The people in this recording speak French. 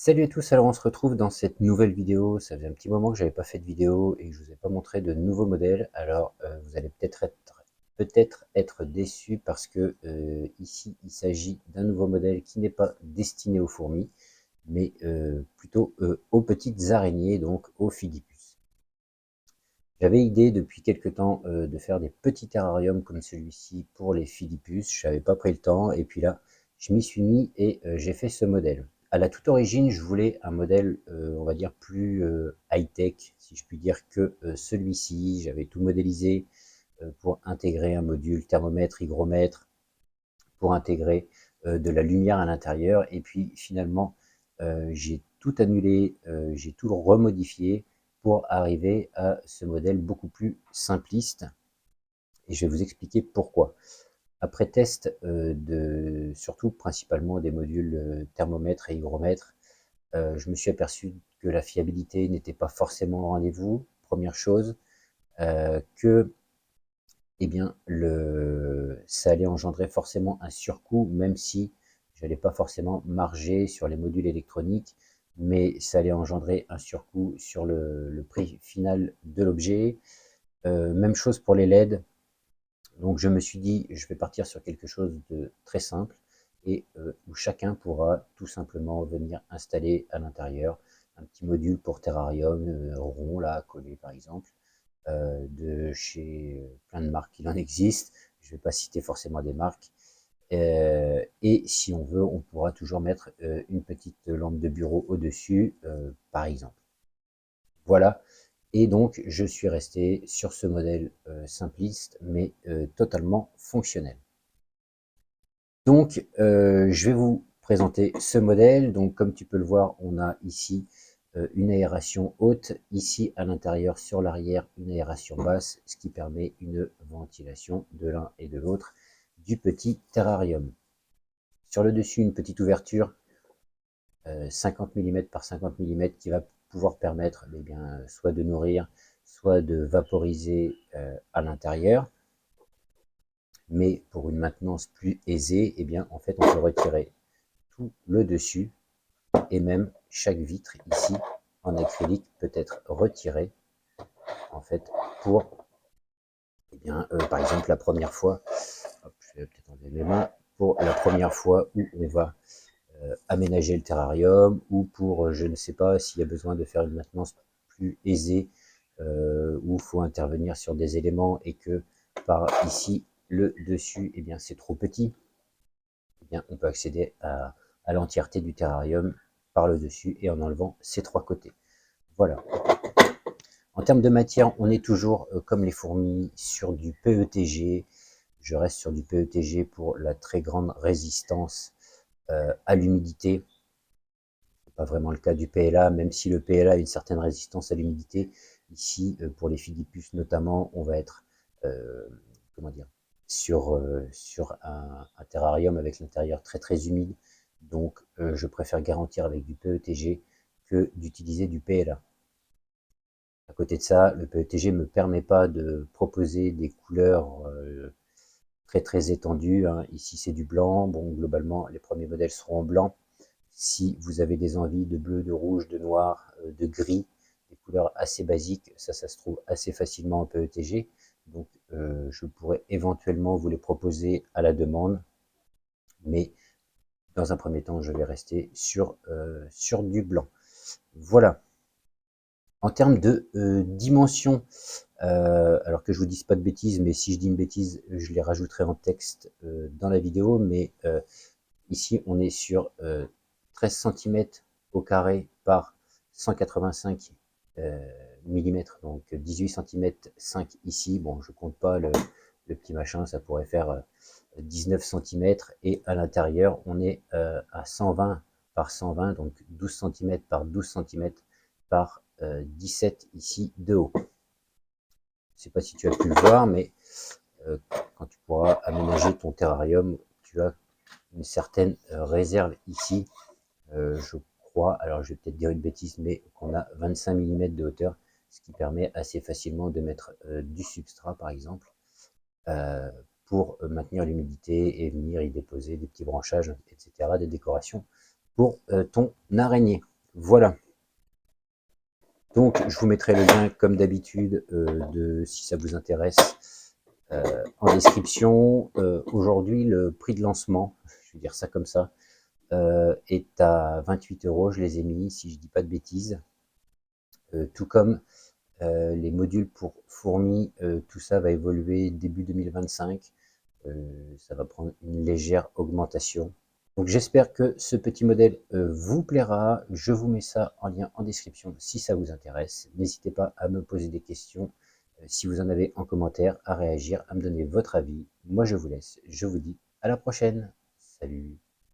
Salut à tous, alors on se retrouve dans cette nouvelle vidéo. Ça faisait un petit moment que j'avais pas fait de vidéo et que je vous ai pas montré de nouveaux modèles. Alors vous allez peut-être être déçus parce que ici il s'agit d'un nouveau modèle qui n'est pas destiné aux fourmis, mais plutôt aux petites araignées, donc aux Philippus. J'avais idée depuis quelque temps de faire des petits terrariums comme celui-ci pour les Philippus. Je n'avais pas pris le temps et puis là je m'y suis mis et j'ai fait ce modèle. À la toute origine, je voulais un modèle, on va dire, plus high-tech, si je puis dire, que celui-ci. J'avais tout modélisé pour intégrer un module thermomètre, hygromètre, pour intégrer de la lumière à l'intérieur. Et puis finalement, j'ai tout annulé, j'ai tout remodifié pour arriver à ce modèle beaucoup plus simpliste. Et je vais vous expliquer pourquoi. Après test surtout principalement des modules thermomètre et hygromètre, je me suis aperçu que la fiabilité n'était pas forcément au rendez-vous, première chose, que eh bien, ça allait engendrer forcément un surcoût, même si je n'allais pas forcément marger sur les modules électroniques, mais ça allait engendrer un surcoût sur le prix final de l'objet. Même chose pour les LED. Donc je me suis dit, je vais partir sur quelque chose de très simple et où chacun pourra tout simplement venir installer à l'intérieur un petit module pour terrarium rond, là, collé par exemple, de chez plein de marques, il en existe. Je ne vais pas citer forcément des marques. Et si on veut, on pourra toujours mettre une petite lampe de bureau au-dessus, par exemple. Voilà. Et donc, je suis resté sur ce modèle simpliste, mais totalement fonctionnel. Donc, je vais vous présenter ce modèle. Donc, comme tu peux le voir, on a ici une aération haute, ici à l'intérieur, sur l'arrière, une aération basse, ce qui permet une ventilation de l'un et de l'autre du petit terrarium. Sur le dessus, une petite ouverture 50 mm par 50 mm qui va pouvoir permettre bien, soit de nourrir, soit de vaporiser à l'intérieur. Mais pour une maintenance plus aisée, bien, en fait, on peut retirer tout le dessus et même chaque vitre ici en acrylique peut être retirée en fait pour bien, par exemple la première fois, hop, je vais peut-être enlever mes mains, pour la première fois où on va aménager le terrarium ou pour je ne sais pas s'il y a besoin de faire une maintenance plus aisée où il faut intervenir sur des éléments et que par ici le dessus bien c'est trop petit, bien on peut accéder à l'entièreté du terrarium par le dessus et en enlevant ces trois côtés. Voilà. En termes de matière, on est toujours comme les fourmis sur du PETG. Je reste sur du PETG pour la très grande résistance à l'humidité. C'est pas vraiment le cas du PLA, même si le PLA a une certaine résistance à l'humidité. Ici, pour les Philippus notamment, on va être comment dire, sur un terrarium avec l'intérieur très très humide. Donc, je préfère garantir avec du PETG que d'utiliser du PLA. À côté de ça, le PETG ne me permet pas de proposer des couleurs très très étendues. Hein. Ici, c'est du blanc. Bon, globalement, les premiers modèles seront en blanc. Si vous avez des envies de bleu, de rouge, de noir, de gris, des couleurs assez basiques, ça se trouve assez facilement en PETG. Donc, je pourrais éventuellement vous les proposer à la demande. Mais dans un premier temps, je vais rester sur du blanc. Voilà. En termes de dimension, alors que je vous dise pas de bêtises, mais si je dis une bêtise, je les rajouterai en texte dans la vidéo, mais ici on est sur 13 cm au carré par 185 mm, donc 18 cm 5 ici, bon je compte pas le petit machin, ça pourrait faire 19 cm, et à l'intérieur on est à 120 par 120, donc 12 cm par 12 cm par 17 ici de haut. Je ne sais pas si tu as pu le voir, mais quand tu pourras aménager ton terrarium, tu as une certaine réserve ici. Je crois, alors je vais peut-être dire une bêtise, mais qu'on a 25 mm de hauteur, ce qui permet assez facilement de mettre du substrat par exemple, pour maintenir l'humidité et venir y déposer des petits branchages, etc., des décorations pour ton araignée. Voilà. Donc, je vous mettrai le lien, comme d'habitude, si ça vous intéresse, en description. Aujourd'hui, le prix de lancement, je vais dire ça comme ça, est à 28 €. Je les ai mis, si je dis pas de bêtises. Tout comme les modules pour fourmis, tout ça va évoluer début 2025. Ça va prendre une légère augmentation. Donc j'espère que ce petit modèle vous plaira. Je vous mets ça en lien en description si ça vous intéresse. N'hésitez pas à me poser des questions si vous en avez en commentaire, à réagir, à me donner votre avis. Moi je vous laisse. Je vous dis à la prochaine. Salut.